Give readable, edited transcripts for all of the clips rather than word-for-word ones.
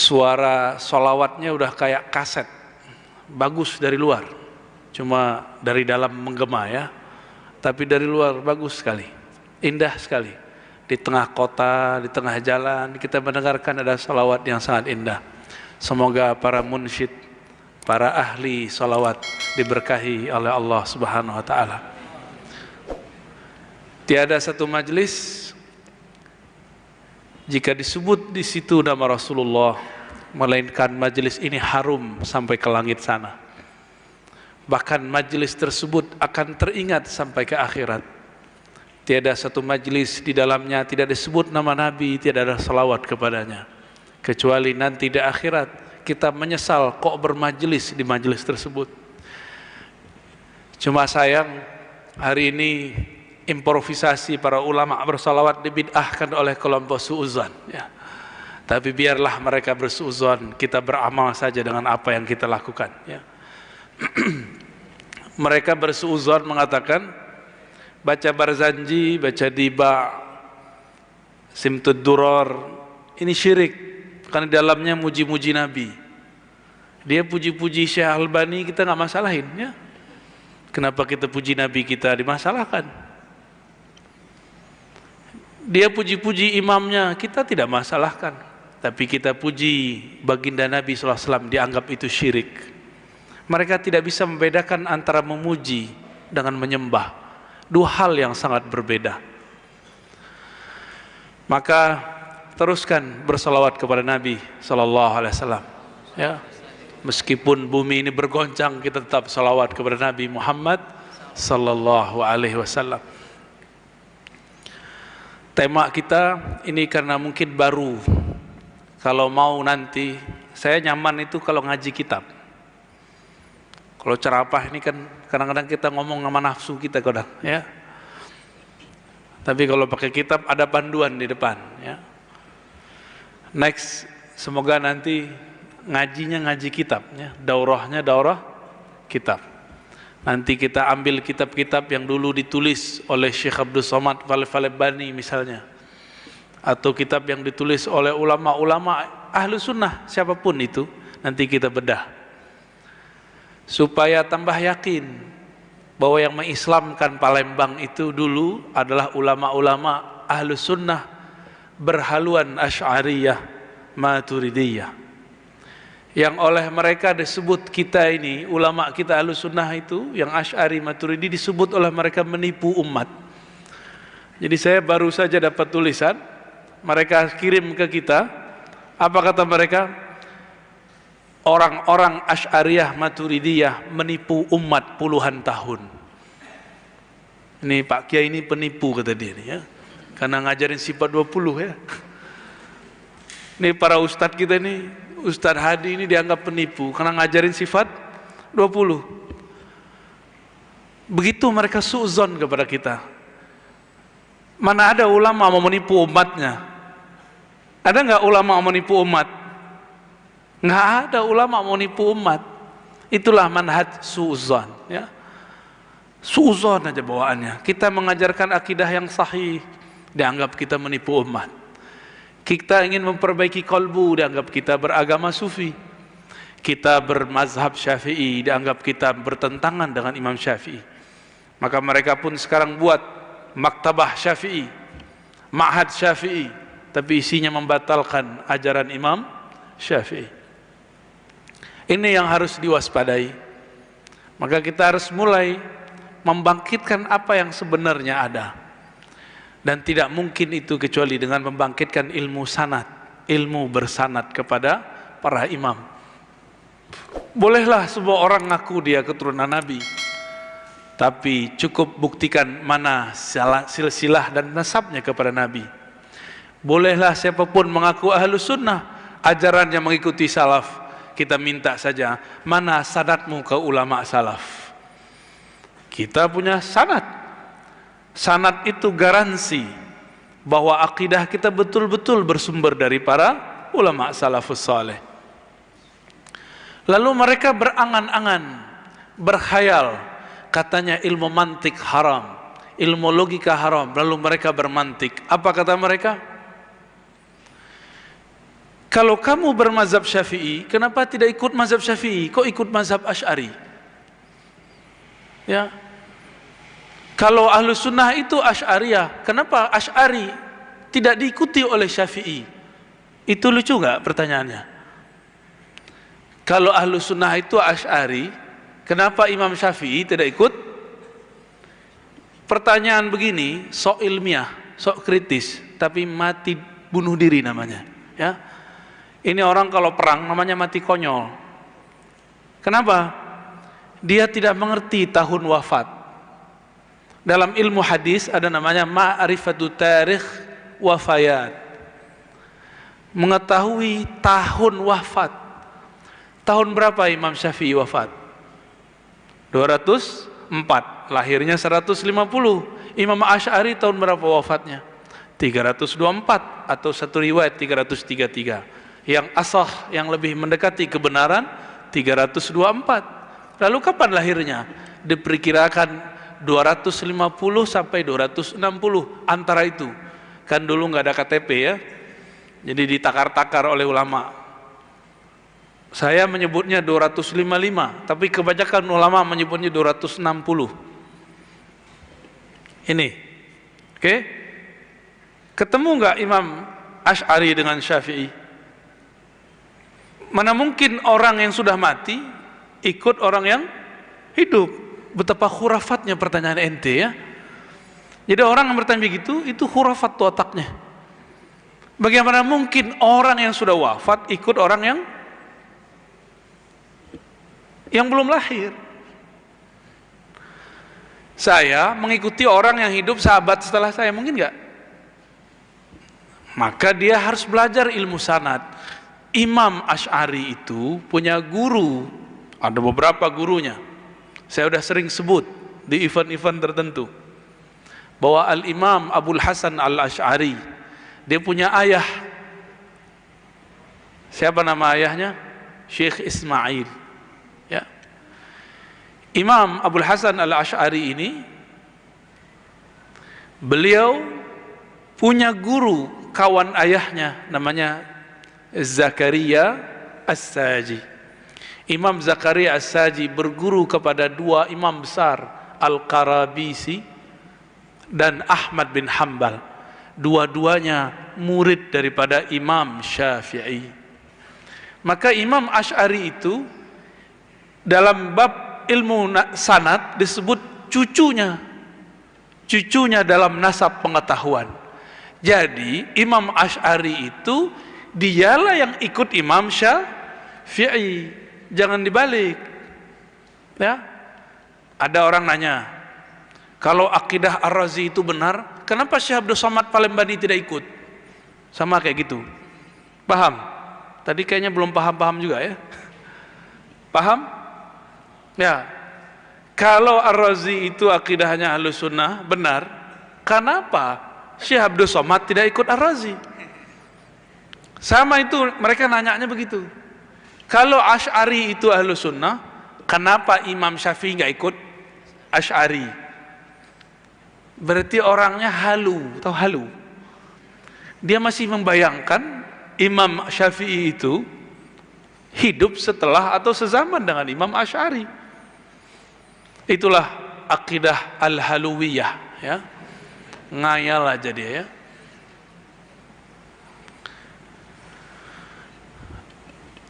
suara sholawatnya udah kayak kaset, bagus dari luar, cuma dari dalam menggema ya, tapi dari luar bagus sekali, indah sekali. Di tengah kota, di tengah jalan, kita mendengarkan ada sholawat yang sangat indah. Semoga para munsyid, para ahli sholawat diberkahi oleh Allah Subhanahu wa Ta'ala. Tiada satu majlis jika disebut di situ nama Rasulullah, melainkan majlis ini harum sampai ke langit sana. Bahkan majlis tersebut akan teringat sampai ke akhirat. Tiada satu majlis di dalamnya tidak disebut nama Nabi, tidak ada salawat kepadanya, kecuali nanti di akhirat kita menyesal kok bermajlis di majlis tersebut. Cuma sayang hari ini improvisasi para ulama bersalawat dibid'ahkan oleh kelompok suuzon ya. Tapi biarlah mereka bersuuzon, kita beramal saja dengan apa yang kita lakukan ya. Mereka bersuuzon mengatakan baca Barzanji, baca Diba, Simtud Duror ini syirik karena dalamnya muji-muji Nabi. Dia puji-puji Syekh Albani, kita nggak masalahin ya. Kenapa kita puji Nabi kita dimasalahkan? Dia puji-puji imamnya, kita tidak masalahkan. Tapi kita puji baginda Nabi SAW, dianggap itu syirik. Mereka tidak bisa membedakan antara memuji dengan menyembah, dua hal yang sangat berbeda. Maka teruskan bersalawat kepada Nabi SAW ya. Meskipun bumi ini bergoncang, kita tetap salawat kepada Nabi Muhammad SAW. Tema kita ini karena mungkin baru. Kalau mau nanti, saya nyaman itu kalau ngaji kitab. Kalau ceramah ini kan kadang-kadang kita ngomong sama nafsu kita kadang ya. Tapi kalau pakai kitab ada panduan di depan ya. Next, semoga nanti ngajinya ngaji kitab ya. Daurahnya daurah kitab. Nanti kita ambil kitab-kitab yang dulu ditulis oleh Syekh Abdul Somad Al-Falebani misalnya, atau kitab yang ditulis oleh ulama-ulama ahlu sunnah siapapun itu, nanti kita bedah supaya tambah yakin bahwa yang mengislamkan Palembang itu dulu adalah ulama-ulama ahlu sunnah berhaluan Asy'ariyah Maturidiyah, yang oleh mereka disebut kita ini, ulama kita Ahlus Sunnah itu yang Asy'ari Maturidi, disebut oleh mereka menipu umat. Jadi saya baru saja dapat tulisan, mereka kirim ke kita, apa kata mereka? Orang-orang Asy'ariyah Maturidiyah menipu umat puluhan tahun. Ini Pak Kiai ini penipu kata dia nih ya, karena ngajarin sifat 20 ya. Ini para ustadz kita ini, Ustadz Hadi ini dianggap penipu karena ngajarin sifat 20. Begitu mereka suuzon kepada kita. Mana ada ulama mau menipu umatnya? Ada nggak ulama mau menipu umat? Nggak ada ulama mau menipu umat. Itulah manhaj suuzon ya. Suuzon aja bawaannya. Kita mengajarkan akidah yang sahih, dianggap kita menipu umat. Kita ingin memperbaiki kalbu, dianggap kita beragama sufi. Kita bermazhab Syafi'i, dianggap kita bertentangan dengan Imam Syafi'i. Maka mereka pun sekarang buat maktabah Syafi'i, ma'had Syafi'i, tapi isinya membatalkan ajaran Imam Syafi'i. Ini yang harus diwaspadai. Maka kita harus mulai membangkitkan apa yang sebenarnya ada. Dan tidak mungkin itu kecuali dengan membangkitkan ilmu sanad, ilmu bersanad kepada para imam. Bolehlah semua orang ngaku dia keturunan Nabi, tapi cukup buktikan mana silsilah dan nasabnya kepada Nabi. Bolehlah siapapun mengaku ahlus sunnah, ajaran yang mengikuti salaf, kita minta saja mana sanadmu ke ulama salaf. Kita punya sanad. Sanad itu garansi bahwa akidah kita betul-betul bersumber dari para ulama salafus saleh. Lalu mereka berangan-angan, berkhayal, katanya ilmu mantik haram, ilmu logika haram. Lalu mereka bermantik. Apa kata mereka? Kalau kamu bermazhab Syafi'i, kenapa tidak ikut mazhab Syafi'i? Kok ikut mazhab Asy'ari? Ya. Kalau Ahlus Sunnah itu Asy'ariyah, kenapa Asy'ari tidak diikuti oleh Syafi'i? Itu lucu nggak pertanyaannya? Kalau Ahlus Sunnah itu Asy'ari, kenapa Imam Syafi'i tidak ikut? Pertanyaan begini, sok ilmiah, sok kritis, tapi mati bunuh diri namanya. Ya, ini orang kalau perang namanya mati konyol. Kenapa? Dia tidak mengerti tahun wafat. Dalam ilmu hadis ada namanya ma'rifatu tarikh wafayat, mengetahui tahun wafat. Tahun berapa Imam Syafi'i wafat? 204, lahirnya 150. Imam Asy'ari tahun berapa wafatnya? 324, atau satu riwayat 333. Yang asah, yang lebih mendekati kebenaran 324. Lalu kapan lahirnya? Diperkirakan 250 sampai 260, antara itu. Kan dulu nggak ada KTP ya, jadi ditakar-takar oleh ulama. Saya menyebutnya 255, tapi kebanyakan ulama menyebutnya 260. Ini, oke? Ketemu nggak Imam Asy'ari dengan Syafi'i? Mana mungkin orang yang sudah mati ikut orang yang hidup? Betapa khurafatnya pertanyaan ente ya. Jadi orang yang bertanya begitu, itu khurafat tuh otaknya. Bagaimana mungkin orang yang sudah wafat ikut orang yang belum lahir? Saya mengikuti orang yang hidup sahabat setelah saya, mungkin nggak? Maka dia harus belajar ilmu sanad. Imam Asy'ari itu punya guru, ada beberapa gurunya. Saya sudah sering sebut di event-event tertentu bahwa Al-Imam Abul Hasan Al-Asy'ari, dia punya ayah. Siapa nama ayahnya? Syekh Ismail. Ya. Imam Abul Hasan Al-Asy'ari ini, beliau punya guru kawan ayahnya, namanya Zakaria As-Saji. Imam Zakaria As-Saji berguru kepada dua imam besar, Al-Qarabisi dan Ahmad bin Hanbal. Dua-duanya murid daripada Imam Syafi'i. Maka Imam Asy'ari itu dalam bab ilmu sanad disebut cucunya dalam nasab pengetahuan. Jadi Imam Asy'ari itu dialah yang ikut Imam Syafi'i, jangan dibalik. Ya, ada orang nanya, kalau akidah Ar-Razi itu benar, kenapa Syekh Abdul Somad Palembani tidak ikut? Sama kayak gitu. Paham? Tadi kayaknya belum paham-paham juga ya. Paham? Ya. Kalau Ar-Razi itu akidahnya Ahlus Sunnah benar, kenapa Syekh Abdul Somad tidak ikut Ar-Razi? Sama itu, mereka nanyanya begitu. Kalau Asy'ari itu Ahlus Sunnah, kenapa Imam Syafi'i nggak ikut Asy'ari? Berarti orangnya halu, tahu halu? Dia masih membayangkan Imam Syafi'i itu hidup setelah atau sezaman dengan Imam Asy'ari. Itulah akidah al-haluwiyah, ya. Ngayal aja dia ya.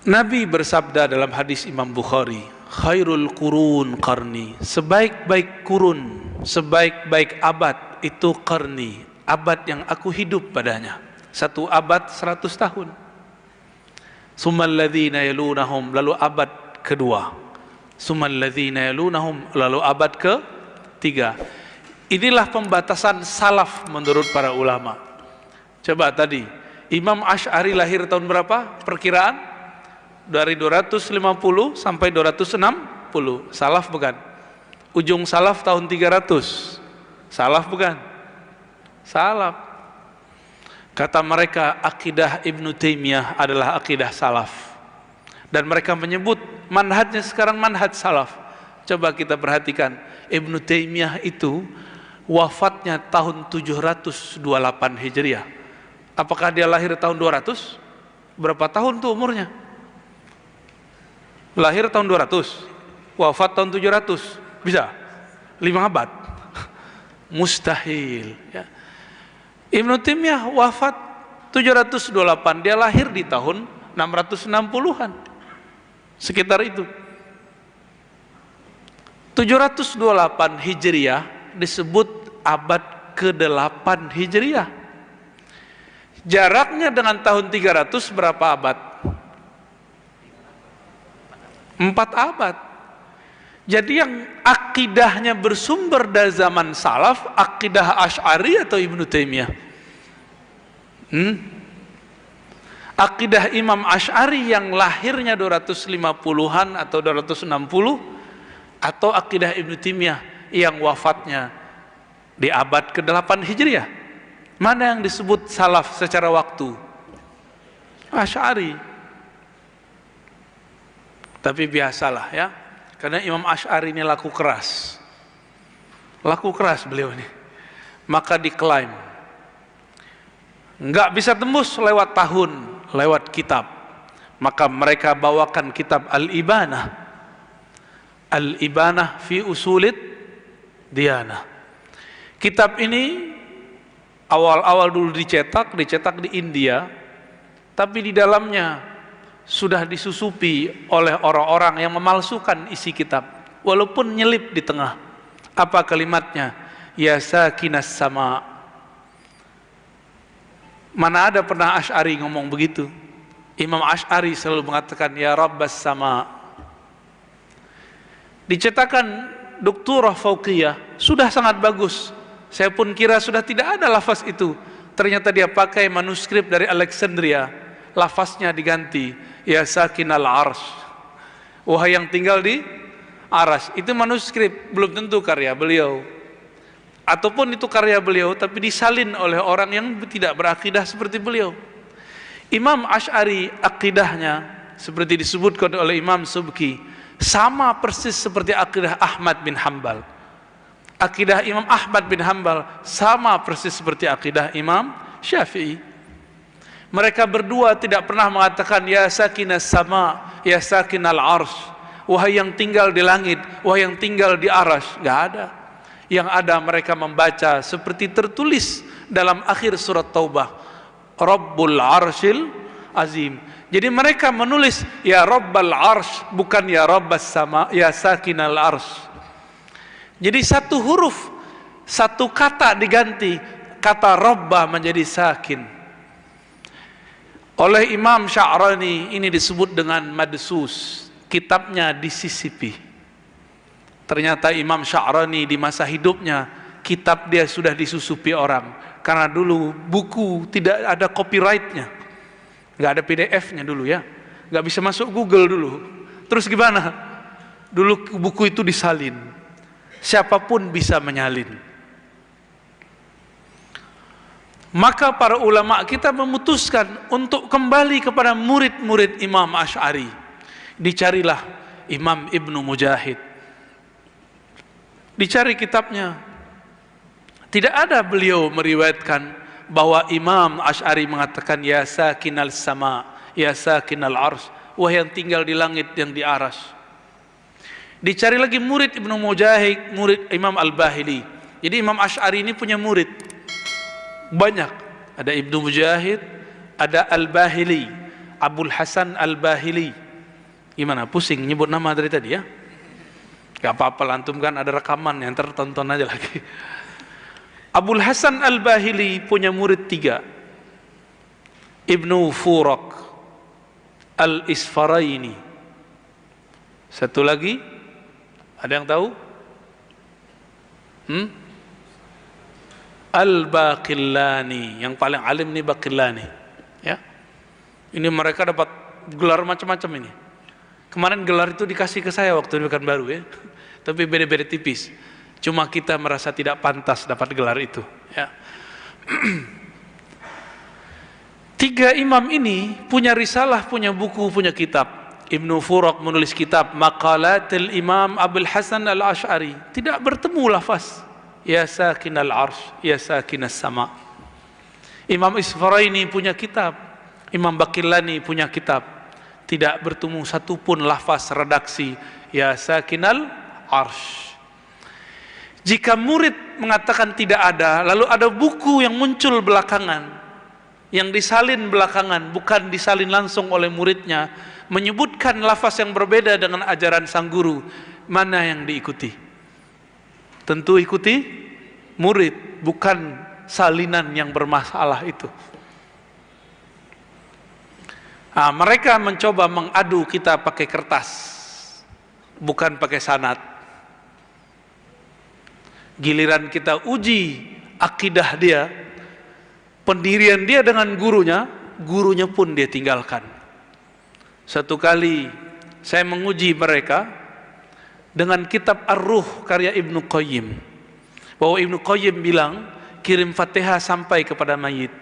Nabi bersabda dalam hadis Imam Bukhari, khairul qurun qarni, sebaik-baik kurun, sebaik-baik abad itu qarni, abad yang aku hidup padanya. Satu abad 100 tahun. Summal ladzina yalunahum, lalu abad kedua. Summal ladzina yalunahum, lalu abad ketiga. Inilah pembatasan salaf menurut para ulama. Coba tadi, Imam Asy'ari lahir tahun berapa? Perkiraan? Dari 250 sampai 260. Salaf bukan? Ujung salaf tahun 300. Salaf bukan? Salaf. Kata mereka, akidah Ibnu Taimiyah adalah akidah salaf. Dan mereka menyebut manhajnya sekarang manhaj salaf. Coba kita perhatikan, Ibnu Taimiyah itu wafatnya tahun 728 Hijriah. Apakah dia lahir tahun 200? Berapa tahun tuh umurnya? Lahir tahun 200, wafat tahun 700. Bisa? 5 abad? Mustahil. Ya. Ibnu Taimiyah wafat 728, dia lahir di tahun 660-an. Sekitar itu. 728 Hijriah disebut abad ke-8 Hijriah. Jaraknya dengan tahun 300 berapa abad? 4 abad. Jadi yang akidahnya bersumber dari zaman salaf, akidah Asy'ari atau Ibnu Taimiyah? Akidah Imam Asy'ari yang lahirnya 250-an atau 260, atau akidah Ibnu Taimiyah yang wafatnya di abad ke-8 Hijriah? Mana yang disebut salaf secara waktu? Asy'ari. Tapi biasalah ya, karena Imam Asy'ari ini laku keras beliau ini, maka diklaim nggak bisa tembus lewat tahun, lewat kitab. Maka mereka bawakan kitab Al-Ibanah fi Usulid Diyanah. Kitab ini awal-awal dulu dicetak di India, tapi di dalamnya sudah disusupi oleh orang-orang yang memalsukan isi kitab, walaupun nyelip di tengah. Apa kalimatnya? Ya sakinas sama. Mana ada pernah Asy'ari ngomong begitu? Imam Asy'ari selalu mengatakan ya Rabbas sama. Dicetakan Doktorah Fauqiyah, sudah sangat bagus. Saya pun kira sudah tidak ada lafaz itu. Ternyata dia pakai manuskrip dari Alexandria. Lafaznya diganti, ya sakinal arsy, wahai yang tinggal di arsy. Itu manuskrip, belum tentu karya beliau. Ataupun itu karya beliau tapi disalin oleh orang yang tidak berakidah seperti beliau. Imam Asy'ari akidahnya seperti disebutkan oleh Imam Subki, sama persis seperti akidah Ahmad bin Hanbal. Akidah Imam Ahmad bin Hanbal sama persis seperti akidah Imam Syafi'i. Mereka berdua tidak pernah mengatakan ya sakinas sama, ya sakinal arsy, wahai yang tinggal di langit, wahai yang tinggal di arsy. Enggak ada. Yang ada mereka membaca seperti tertulis dalam akhir surat Taubah, Rabbul Arsyil Azim. Jadi mereka menulis ya Rabbal Arsy, bukan ya Rabbas sama, ya sakinal arsy. Jadi satu huruf, satu kata diganti, kata Rabbah menjadi sakin. Oleh Imam Sya'rani ini disebut dengan madsus, kitabnya disisipi. Ternyata Imam Sya'rani di masa hidupnya kitab dia sudah disusupi orang, karena dulu buku tidak ada copyrightnya, nggak ada PDF-nya dulu ya, nggak bisa masuk Google dulu. Terus gimana? Dulu buku itu disalin, siapapun bisa menyalin. Maka para ulama kita memutuskan untuk kembali kepada murid-murid Imam Asy'ari. Dicarilah Imam Ibnu Mujahid, dicari kitabnya. Tidak ada beliau meriwayatkan bahwa Imam Asy'ari mengatakan ya sakinal sama, ya sakinal arsy, wahai yang tinggal di langit yang di arsy. Dicari lagi murid Ibnu Mujahid, murid Imam Al-Bahili. Jadi Imam Asy'ari ini punya murid banyak. Ada Ibnu Mujahid, ada Al-Bahili, Abul Hasan Al-Bahili. Gimana? Pusing nyebut nama dari tadi ya? Gak apa-apa, antum kan ada rekaman yang tertonton aja lagi. Abul Hasan Al-Bahili punya murid 3. Ibnu Furak Al-Isfaraini. Satu lagi, ada yang tahu? Al-Baqillani, yang paling alim nih Baqillani ya. Ini mereka dapat gelar macam-macam ini. Kemarin gelar itu dikasih ke saya waktu di Pekanbaru ya, tapi beda-beda tipis. Cuma kita merasa tidak pantas dapat gelar itu ya. 3 imam ini punya risalah, punya buku, punya kitab. Ibnu Furak menulis kitab Maqalatul Imam Abul Hasan Al-Asy'ari, tidak bertemu lafaz ya sakinal arsy, ya sakinas sama. Imam Isfaraini punya kitab Imam Baqillani punya kitab, tidak bertemu satupun lafaz redaksi ya sakinal arsh. Jika murid mengatakan tidak ada, lalu ada buku yang muncul belakangan, yang disalin belakangan, bukan disalin langsung oleh muridnya, menyebutkan lafaz yang berbeda dengan ajaran sang guru, mana yang diikuti? Tentu ikuti murid, bukan salinan yang bermasalah itu. Nah, mereka mencoba mengadu kita pakai kertas, bukan pakai sanad. Giliran kita uji akidah dia, pendirian dia dengan gurunya, gurunya pun dia tinggalkan. Satu kali saya menguji mereka dengan kitab Ar-Ruh karya Ibnu Qayyim, bahwa Ibnu Qayyim bilang kirim Fatihah sampai kepada mayit,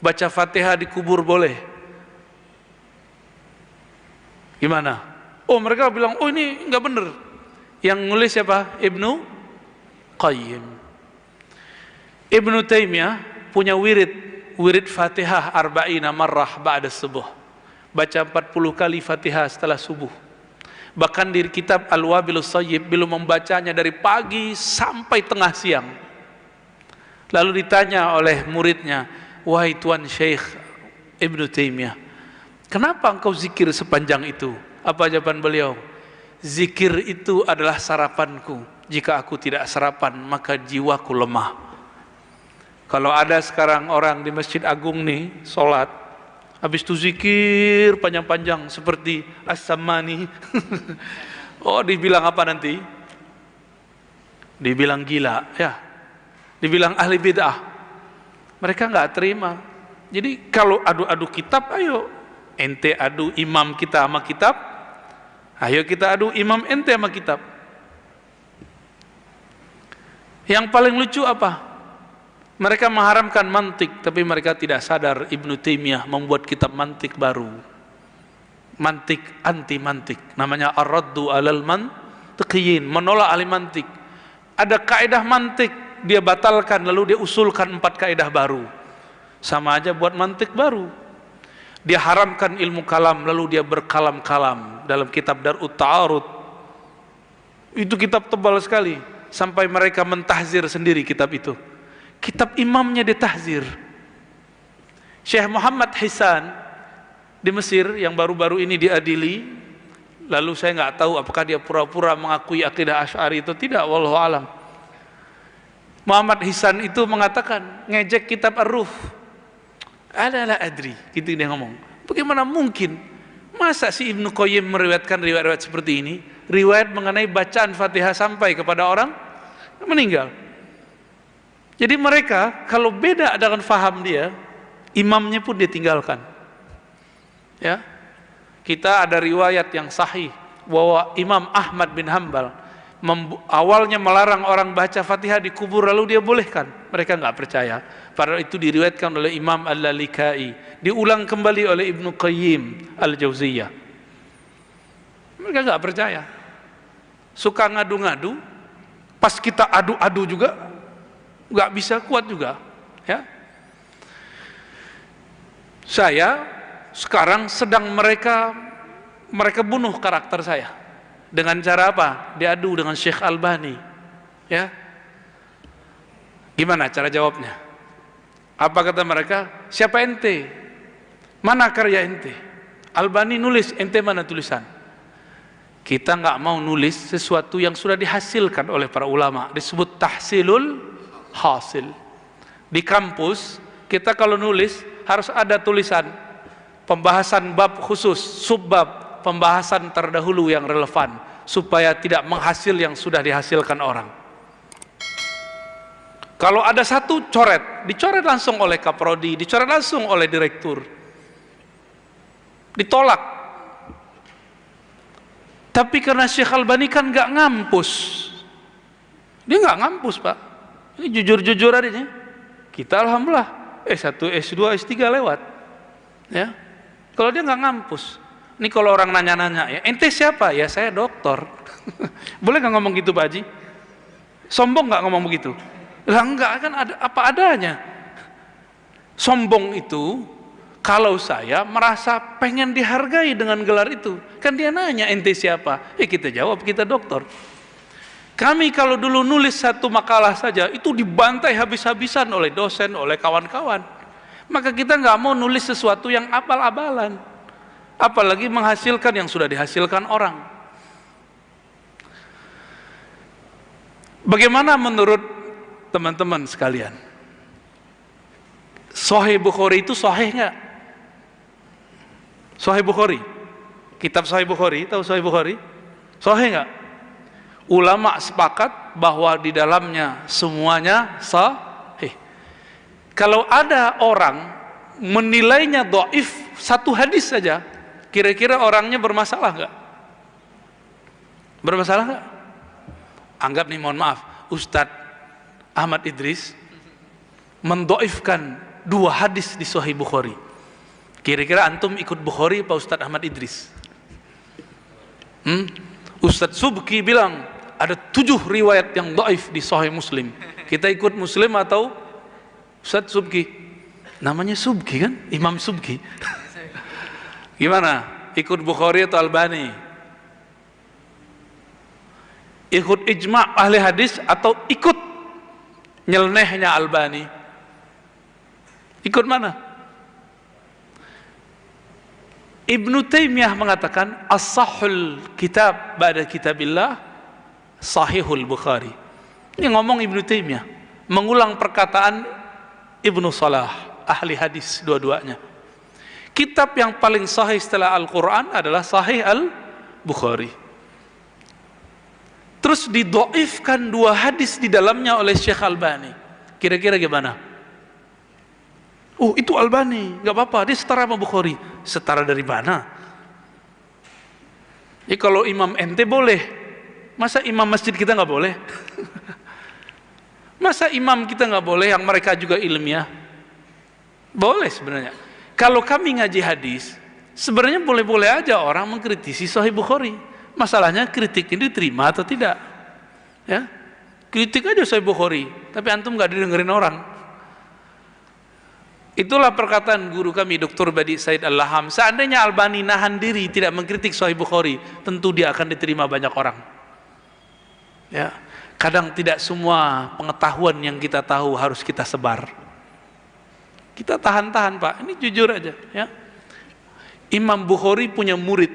baca Fatihah di kubur boleh. Gimana? Oh, mereka bilang, oh ini enggak benar. Yang nulis siapa? Ibnu Qayyim. Ibnu Taimiyah punya wirid Fatihah arba'ina marrah ba'da subuh. Baca 40 kali Fatihah setelah subuh. Bahkan di kitab Al-Wabilus Shayyib belum membacanya dari pagi sampai tengah siang. Lalu ditanya oleh muridnya, wahai Tuan Syekh Ibnu Taimiyah, kenapa engkau zikir sepanjang itu? Apa jawaban beliau? Zikir itu adalah sarapanku. Jika aku tidak sarapan, maka jiwaku lemah. Kalau ada sekarang orang di Masjid Agung nih, sholat, habis itu zikir panjang-panjang seperti As-Sammani. Oh, dibilang apa nanti? Dibilang gila, ya. Dibilang ahli bid'ah. Mereka nggak terima. Jadi kalau adu-adu kitab, ayo ente adu imam kita sama kitab, ayo kita adu imam ente sama kitab. Yang paling lucu apa? Mereka mengharamkan mantik, tapi mereka tidak sadar Ibnu Taimiyah membuat kitab mantik baru. Mantik anti mantik, namanya Ar-Raddu 'alal Mantiqiyin, menolak ahli mantik. Ada kaidah mantik, dia batalkan, lalu dia usulkan 4 kaidah baru. Sama aja buat mantik baru. Dia haramkan ilmu kalam, lalu dia berkalam-kalam dalam kitab Darut Ta'arud. Itu kitab tebal sekali, sampai mereka mentahzir sendiri kitab itu. Kitab imamnya ditahzir. Syekh Muhammad Hisan di Mesir yang baru-baru ini diadili, lalu saya nggak tahu apakah dia pura-pura mengakui akidah Asy'ari itu tidak, wallahu alam. Muhammad Hisan itu mengatakan, ngejek kitab Ar-Ruh. Adalah adri, gitu dia ngomong. Bagaimana mungkin? Masa si Ibnu Qayyim meriwayatkan riwayat-riwayat seperti ini? Riwayat mengenai bacaan Fatihah sampai kepada orang meninggal. Jadi mereka kalau beda dengan faham dia, imamnya pun ditinggalkan. Ya, kita ada riwayat yang sahih bahwa Imam Ahmad bin Hanbal awalnya melarang orang baca Fatihah di kubur, lalu dia bolehkan. Mereka nggak percaya. Padahal itu diriwayatkan oleh Imam Al-Lalikai, diulang kembali oleh Ibnu Qayyim Al-Jauziyah. Mereka nggak percaya, suka ngadu-ngadu. Pas kita adu-adu juga nggak bisa kuat juga. Ya, saya sekarang sedang mereka bunuh karakter saya. Dengan cara apa? Diadu dengan Syekh Albani. Ya, gimana cara jawabnya? Apa kata mereka? Siapa ente? Mana karya ente? Albani nulis, ente mana tulisan? Kita nggak mau nulis sesuatu yang sudah dihasilkan oleh para ulama, disebut tahsilul hasil. Di kampus kita kalau nulis harus ada tulisan pembahasan bab khusus, subbab, pembahasan terdahulu yang relevan, supaya tidak menghasil yang sudah dihasilkan orang. Kalau ada satu coret, dicoret langsung oleh kaprodi, dicoret langsung oleh direktur, ditolak. Tapi karena Syekh Albani kan nggak ngampus, dia nggak ngampus pak, ini jujur-jujur adanya. Kita alhamdulillah S1, S2, S3 lewat. Ya, kalau dia nggak ngampus. Ini kalau orang nanya-nanya, ya ente siapa? Ya saya doktor. Boleh nggak ngomong gitu Pak Haji? Sombong nggak ngomong begitu? Lah enggak, kan ada apa adanya. Sombong itu Kalau saya merasa pengen dihargai dengan gelar itu, kan dia nanya ente siapa? Kita jawab kita dokter. Kami kalau dulu nulis satu makalah saja itu dibantai habis-habisan oleh dosen, oleh kawan-kawan. Maka kita nggak mau nulis sesuatu yang abal-abalan, apalagi menghasilkan yang sudah dihasilkan orang. Bagaimana menurut teman-teman sekalian? Sahih Bukhari itu sahih nggak? Sahih Bukhari, kitab Sahih Bukhari, tahu Sahih Bukhari? Sahih nggak? Ulama sepakat bahwa di dalamnya semuanya sahih. Kalau ada orang menilainya dhaif satu hadis saja, kira-kira orangnya bermasalah nggak? Bermasalah nggak? Anggap nih, mohon maaf, Ustadz Ahmad Idris mendhaifkan 2 hadis di Sahih Bukhari. Kira-kira antum ikut Bukhari Pak Ustadz Ahmad Idris? Ustadz Subki bilang ada 7 riwayat yang dhaif di Sahih Muslim. Kita ikut Muslim atau Ustadz Subki? Namanya Subki kan? Imam Subki. Gimana? Ikut Bukhari atau Albani? Ikut ijma' ahli hadis atau ikut nyelenehnya Albani? Ikut mana? Ibnu Taimiyah mengatakan as-sahhul kitab ba'da kitabillah sahihul Bukhari. Ini ngomong Ibnu Taimiyah, mengulang perkataan Ibnu Salah, ahli hadis dua-duanya. Kitab yang paling sahih setelah Al-Quran adalah Sahih Al-Bukhari. Terus didhaifkan 2 hadis di dalamnya oleh Syekh Albani. Kira-kira gimana? Itu Albani, gak apa-apa, dia setara sama Bukhari. Setara dari mana? Ya kalau imam ente boleh, masa imam masjid kita gak boleh? Masa imam kita gak boleh yang mereka juga ilmiah? Boleh sebenarnya. Kalau kami ngaji hadis, sebenarnya boleh-boleh aja orang mengkritisi Sahih Bukhari. Masalahnya kritik ini diterima atau tidak? Ya, kritik aja Sahih Bukhari, tapi antum gak didengerin orang. Itulah perkataan guru kami Dr. Badi Said Al-Laham. Seandainya Albani nahan diri tidak mengkritik Sahih Bukhari, tentu dia akan diterima banyak orang. Ya, kadang tidak semua pengetahuan yang kita tahu harus kita sebar. Kita tahan-tahan Pak, ini jujur aja ya. Imam Bukhari punya murid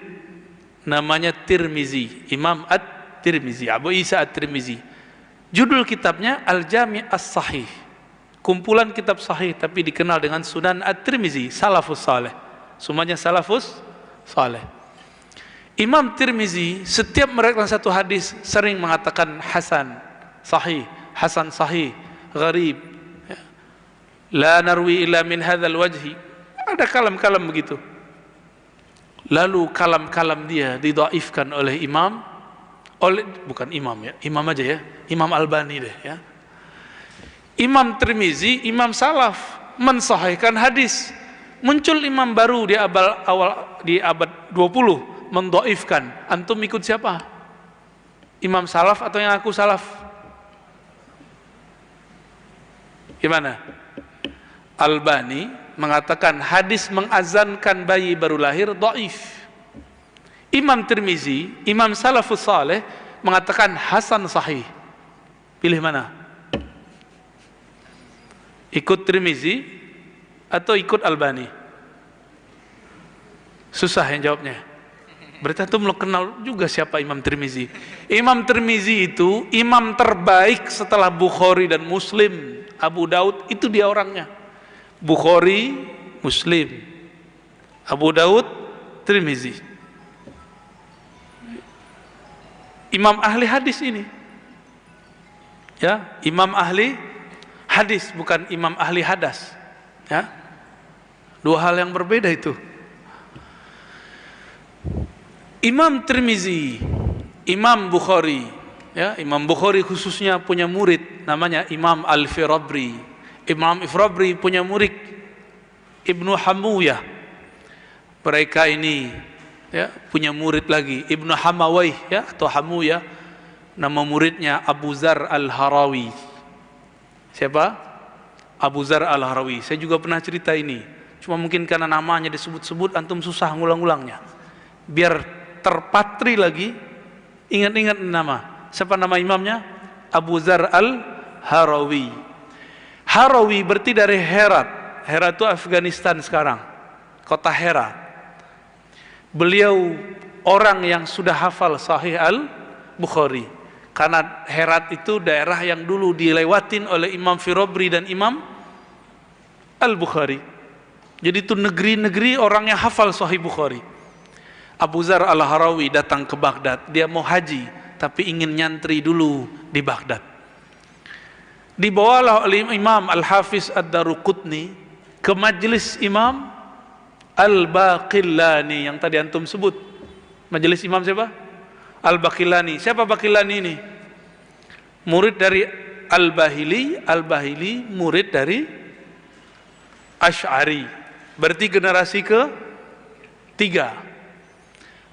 namanya Tirmizi, Imam At-Tirmizi, Abu Isa At-Tirmizi. Judul kitabnya Al-Jami' As-Sahih, kumpulan kitab sahih, tapi dikenal dengan Sunan At-Tirmizi, Salafus Saleh. Semuanya Salafus Saleh. Imam Tirmizi setiap meriwayatkan satu hadis sering mengatakan hasan sahih, hasan sahih, gharib, la narwi illa min hadzal wajhi. Ada kalam-kalam begitu. Lalu kalam-kalam dia didhaifkan oleh bukan imam ya, imam aja ya, Imam Albani deh ya. Imam Tirmizi, imam salaf, mensahihkan hadis. Muncul imam baru di abad 20 mendhaifkan. Antum ikut siapa? Imam salaf atau yang aku salaf? Gimana? Albani mengatakan hadis mengazankan bayi baru lahir dhaif. Imam Tirmizi, imam salafus saleh, mengatakan hasan sahih. Pilih mana? Ikut Tirmizi atau ikut Albani? Susah yang jawabnya. Berarti antum belum kenal juga siapa Imam Tirmizi. Imam Tirmizi itu imam terbaik setelah Bukhari dan Muslim. Abu Daud itu dia orangnya. Bukhari, Muslim, Abu Daud, Tirmizi. Imam ahli hadis ini. Ya, imam ahli hadis, bukan imam ahli hadas. Ya, 2 hal yang berbeda itu. Imam Tirmizi, Imam Bukhari, ya, Imam Bukhari khususnya punya murid namanya Imam Al-Firabri. Imam Al-Firabri punya murid Ibnu Hamuyah. Mereka ini ya punya murid lagi Ibnu Hamawayh ya atau Hamuyah. Nama muridnya Abu Zar Al-Harawi. Siapa? Abu Zar Al-Harawi. Saya juga pernah cerita ini Cuma mungkin karena namanya disebut-sebut antum susah ngulang-ulangnya. Biar terpatri lagi, ingat-ingat nama. Siapa nama imamnya? Abu Dzar al-Harawi. Harawi berarti dari Herat. Herat itu Afghanistan sekarang, kota Herat. Beliau orang yang sudah hafal Sahih al-Bukhari, karena Herat itu daerah yang dulu dilewatin oleh Imam Firobri dan Imam al-Bukhari. Jadi itu negeri-negeri orang yang hafal Sahih Bukhari. Abu Dzar al-Harawi datang ke Baghdad. Dia mau haji, tapi ingin nyantri dulu di Baghdad. Dibawalah oleh Imam Al-Hafiz Ad-Daruqutni ke majelis Imam Al-Baqillani yang tadi antum sebut. Majelis Imam siapa? Al-Baqillani. Siapa Baqillani ini? Murid dari Al-Bahili. Al-Bahili murid dari Asy'ari. Berarti generasi ke-3.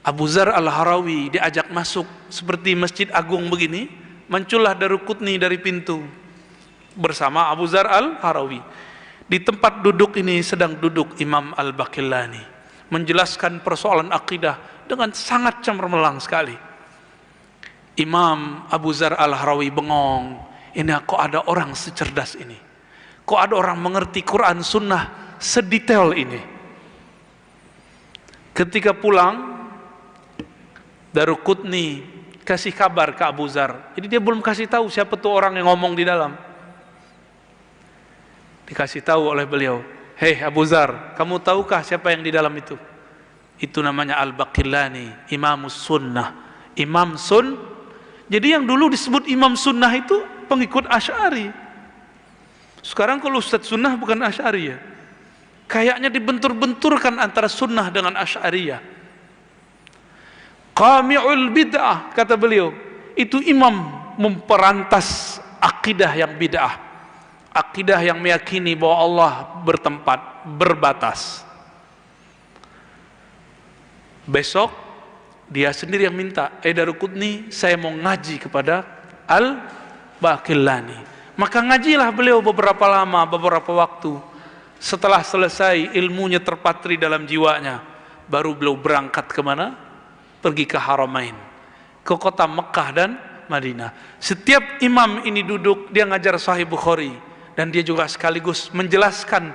Abu Dzar al-Harawi diajak masuk seperti Masjid Agung begini. Muncullah Daruqutni dari pintu bersama Abu Dzar al-Harawi. Di tempat duduk ini sedang duduk Imam Al-Baqillani menjelaskan persoalan akidah dengan sangat cemerlang sekali. Imam Abu Dzar al-Harawi bengong. Ini kok ada orang secerdas ini? Kok ada orang mengerti Quran Sunnah sedetail ini? Ketika pulang, Daruqutni kasih kabar ke Abu Dzar. Jadi dia belum kasih tahu siapa tuh orang yang ngomong di dalam. Dikasih tahu oleh beliau, "Hei Abu Dzar, kamu tahukah siapa yang di dalam itu?" Itu namanya Al-Baqillani, Imam Sunnah, Imam Sun. Jadi yang dulu disebut Imam Sunnah itu pengikut Asy'ari. Sekarang kalau Ustadz Sunnah bukan Asy'ari ya. Kayaknya dibentur-benturkan antara Sunnah dengan Asy'ariyah. Qami'ul bid'ah, kata beliau, itu imam memperantas akidah yang bid'ah. Akidah yang meyakini bahwa Allah bertempat, berbatas. Besok dia sendiri yang minta, Daruqutni, saya mau ngaji kepada Al-Baqillani. Maka ngajilah beliau beberapa lama, beberapa waktu. Setelah selesai ilmunya terpatri dalam jiwanya, baru beliau berangkat kemana? Pergi ke Haramain, ke kota Mekah dan Madinah. Setiap imam ini duduk, dia ngajar Sahih Bukhari, dan dia juga sekaligus menjelaskan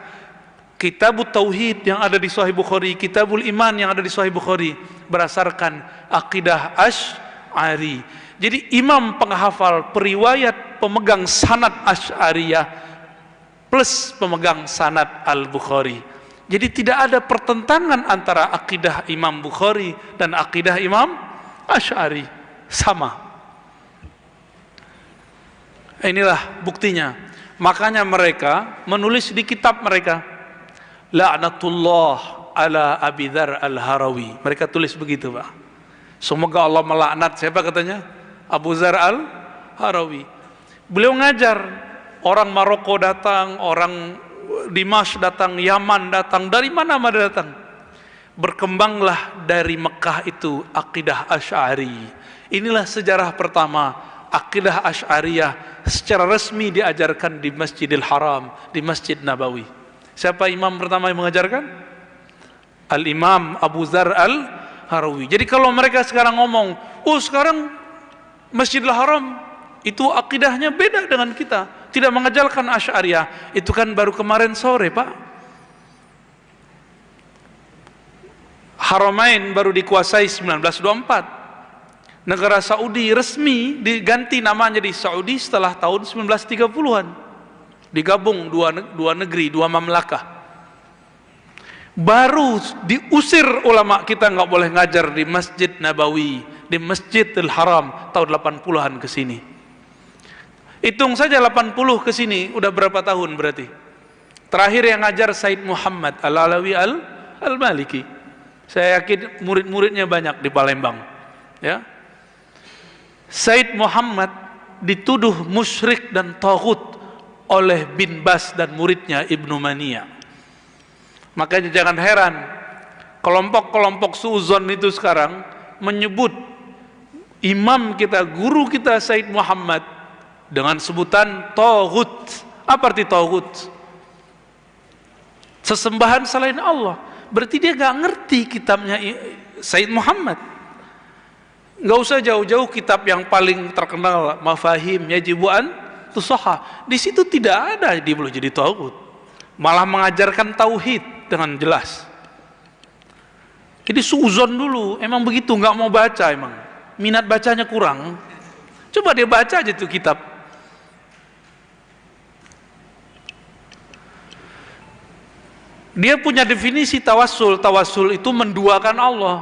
Kitabut Tauhid yang ada di Sahih Bukhari, Kitabul Iman yang ada di Sahih Bukhari, berdasarkan akidah Asy'ari. Jadi imam penghafal, periwayat, pemegang sanad Asy'ariyah plus pemegang sanad Al-Bukhari. Jadi tidak ada pertentangan antara akidah Imam Bukhari dan akidah Imam Asy'ari, sama. Inilah buktinya. Makanya mereka menulis di kitab mereka, La'natullah ala Abi Dzar al-Harawi. Mereka tulis begitu, Pak. Semoga Allah melaknat siapa katanya? Abu Dzar al-Harawi. Beliau ngajar, orang Maroko datang, orang Dimash datang, Yaman datang, dari mana datang. Berkembanglah dari Mekah itu akidah Asy'ari. Inilah sejarah pertama akidah Asy'ariyah secara resmi diajarkan di Masjidil Haram, di Masjid Nabawi. Siapa imam pertama yang mengajarkan? Al-Imam Abu Dzar al-Harawi. Jadi kalau mereka sekarang ngomong, oh sekarang Masjidil Haram itu akidahnya beda dengan kita, tidak mengajarkan Asy'ariyah, itu kan baru kemarin sore, Pak. Haramain baru dikuasai 1924. Negara Saudi resmi diganti namanya di Saudi setelah tahun 1930-an. Digabung dua negeri, dua mamlakah. Baru diusir ulama kita, nggak boleh ngajar di Masjid Nabawi, di Masjidil Haram tahun 80-an ke sini. Hitung saja 80 ke sini, udah berapa tahun berarti? Terakhir yang ngajar Said Muhammad Al-Alawi Al-Maliki. Saya yakin murid-muridnya banyak di Palembang. Ya. Said Muhammad dituduh musyrik dan taghut oleh Bin Bas dan muridnya Ibnu Mania. Makanya jangan heran kelompok-kelompok suuzon itu sekarang menyebut imam kita, guru kita Said Muhammad dengan sebutan taghut. Apa arti taghut? sesembahan selain Allah. Berarti dia gak ngerti kitabnya Sayyid Muhammad. Gak usah jauh-jauh kitab yang paling terkenal, Mafahim Yajibu an Tusaha. Di situ tidak ada dia boleh jadi taghut. Malah mengajarkan tauhid dengan jelas. Jadi suuzon dulu, emang begitu, nggak mau baca, emang minat bacanya kurang. Coba dia baca aja tuh kitab. Dia punya definisi tawassul. Tawassul itu menduakan Allah.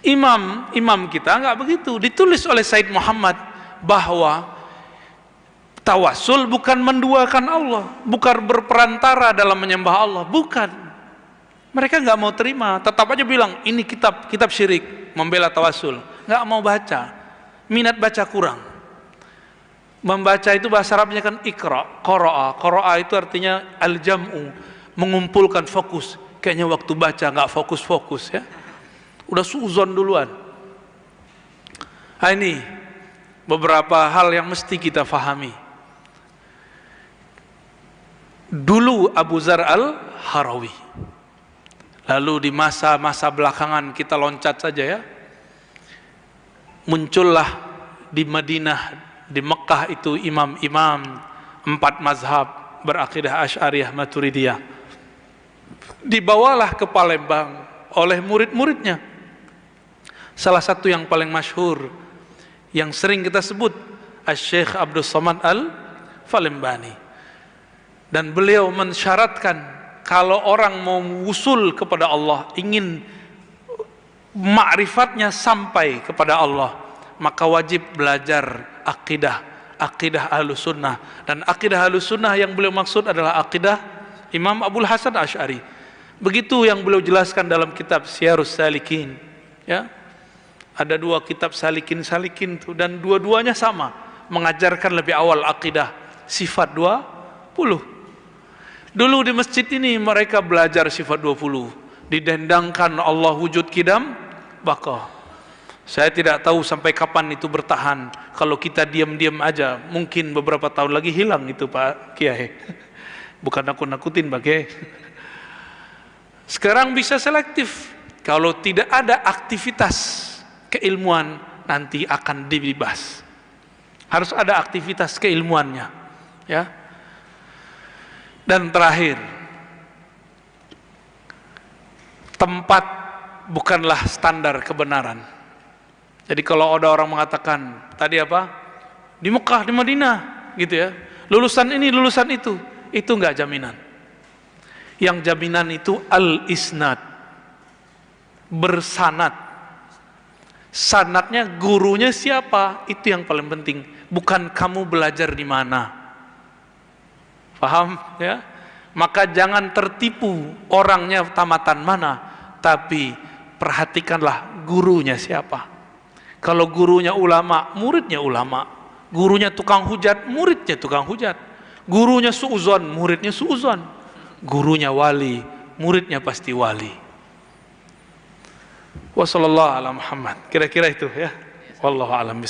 Imam kita nggak begitu. Ditulis oleh Sayyid Muhammad bahwa tawassul bukan menduakan Allah, bukan berperantara dalam menyembah Allah, bukan. Mereka nggak mau terima, tetap aja bilang ini kitab syirik, membela tawassul. Nggak mau baca, minat baca kurang. Membaca itu bahasa Arabnya kan ikra, qara'a itu artinya al-jam'u, mengumpulkan fokus. Kayaknya waktu baca nggak fokus ya, udah suuzon duluan. Nah, ini beberapa hal yang mesti kita fahami. Dulu Abu Dzar al-Harawi, lalu di masa-masa belakangan kita loncat saja ya, muncullah di Madinah, di Mekah itu imam-imam 4 mazhab berakidah Asy'ariyah Maturidiyah. Dibawalah ke Palembang oleh murid-muridnya. Salah satu yang paling masyhur, yang sering kita sebut, Asy-Syaikh Abdus Samad Al-Falembani. Dan beliau mensyaratkan kalau orang mau wusul kepada Allah, ingin ma'rifatnya sampai kepada Allah, maka wajib belajar akidah Ahlus Sunnah. Dan akidah Ahlus Sunnah yang beliau maksud adalah akidah Imam Abul Hasan Asy'ari. Begitu yang beliau jelaskan dalam kitab Syiarus Salikin ya. Ada 2 kitab salikin itu, dan dua-duanya sama, mengajarkan lebih awal akidah sifat 20. Dulu di masjid ini mereka belajar sifat 20, didendangkan Allah wujud kidam baka. Saya tidak tahu sampai kapan itu bertahan. Kalau kita diam-diam aja, mungkin beberapa tahun lagi hilang itu Pak Kiai. Bukan nakut-nakutin Pak Kiai. Sekarang bisa selektif. Kalau tidak ada aktivitas keilmuan, nanti akan dibebas. Harus ada aktivitas keilmuannya ya. Dan terakhir, tempat bukanlah standar kebenaran. Jadi kalau ada orang mengatakan tadi apa, di Mekah, di Madinah gitu ya, lulusan ini, lulusan itu enggak jaminan. Yang jaminan itu al-isnad, bersanad. Sanadnya gurunya siapa, itu yang paling penting, bukan kamu belajar di mana. Paham ya? Maka jangan tertipu orangnya tamatan mana, tapi perhatikanlah gurunya siapa. Kalau gurunya ulama, muridnya ulama. Gurunya tukang hujat, muridnya tukang hujat. Gurunya suuzon, muridnya suuzon. Gurunya wali, muridnya pasti wali. Wassallallahu ala Muhammad. Kira-kira itu ya. Wallahu a'lam.